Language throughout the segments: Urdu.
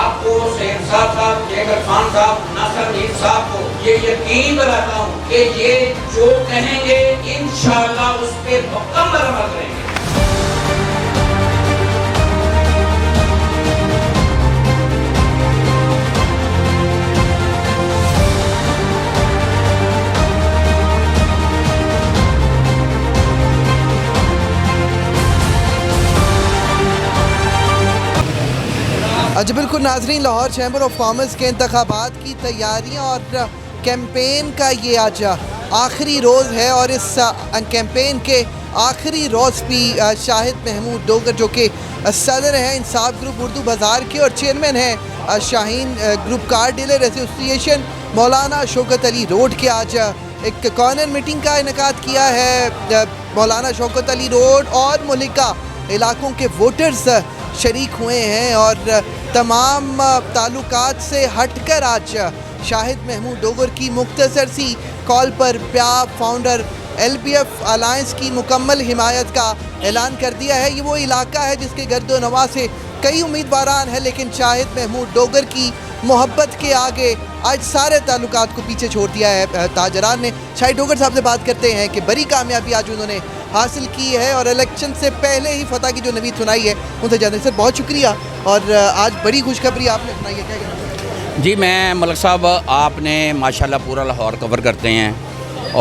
آپ کو شہنشاہ صاحب، جیگر خان صاحب، ناصر میر صاحب کو یہ یقین دلاتا ہوں کہ یہ جو کہیں گے انشاءاللہ اس پہ مکمل عمل کریں گے۔ جی بالکل ناظرین، لاہور چیمبر آف کامرس کے انتخابات کی تیاریاں اور کیمپین کا یہ آج آخری روز ہے، اور اس کیمپین کے آخری روز بھی شاہد محمود ڈوگر جو کہ صدر ہیں انصاف گروپ اردو بازار کے اور چیئرمین ہیں شاہین گروپ کار ڈیلر ایسوسی ایشن مولانا شوکت علی روڈ کے، آج ایک کارنر میٹنگ کا انعقاد کیا ہے۔ مولانا شوکت علی روڈ اور ملکہ علاقوں کے ووٹرز شریک ہوئے ہیں، اور تمام تعلقات سے ہٹ کر آج شاہد محمود ڈوگر کی مختصر سی کال پر پیاپ founder L P F alliance کی مکمل حمایت کا اعلان کر دیا ہے۔ یہ وہ علاقہ ہے جس کے گرد و نواح سے کئی امیدواران ہیں، لیکن شاہد محمود ڈوگر کی محبت کے آگے آج سارے تعلقات کو پیچھے چھوڑ دیا ہے تاجران نے۔ شاہد ڈوگر صاحب سے بات کرتے ہیں کہ بڑی کامیابی آج انہوں نے حاصل کی ہے اور الیکشن سے پہلے ہی فتح کی جو نوید سنائی ہے ان سے جانتے ہیں۔ سر بہت شکریہ، اور آج بڑی خوشخبری آپ نے سنائی ہے، کیا کہنا چاہتے ہیں؟ جی میں ملک صاحب، آپ نے ماشاءاللہ پورا لاہور کور کرتے ہیں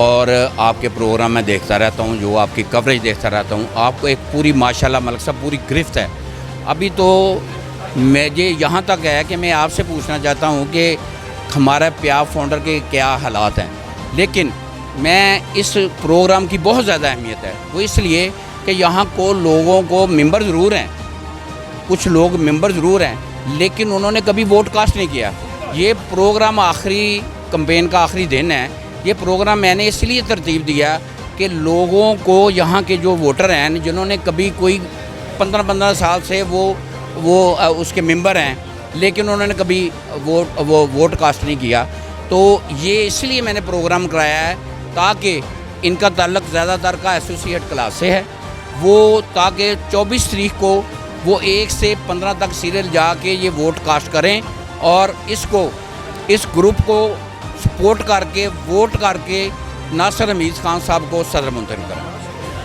اور آپ کے پروگرام میں دیکھتا رہتا ہوں، جو آپ کی کوریج دیکھتا رہتا ہوں، آپ کو ایک پوری ماشاءاللہ ملک صاحب پوری گرفت ہے۔ ابھی تو مجھے یہاں تک ہے کہ میں آپ سے پوچھنا چاہتا ہوں کہ ہمارا پیاپ فاؤنڈر کے کیا حالات ہیں، لیکن میں اس پروگرام کی بہت زیادہ اہمیت ہے، وہ اس لیے کہ یہاں کو لوگوں کو ممبر ضرور ہیں، کچھ لوگ ممبر ضرور ہیں، لیکن انہوں نے کبھی ووٹ کاسٹ نہیں کیا۔ یہ پروگرام آخری کمپین کا آخری دن ہے، یہ پروگرام میں نے اس لیے ترتیب دیا کہ لوگوں کو یہاں کے جو ووٹر ہیں جنہوں نے کبھی کوئی 15 سال سے وہ اس کے ممبر ہیں لیکن انہوں نے کبھی ووٹ کاسٹ نہیں کیا، تو یہ اس لیے میں نے پروگرام کرایا ہے تاکہ ان کا تعلق زیادہ تر کا ایسوسیٹ کلاس سے ہے، وہ تاکہ 24 تاریخ کو وہ 1 سے 15 تک سیریل جا کے یہ ووٹ کاسٹ کریں اور اس گروپ کو سپورٹ کر کے ووٹ کر کے ناصر حمید خان صاحب کو صدر منتخب کریں۔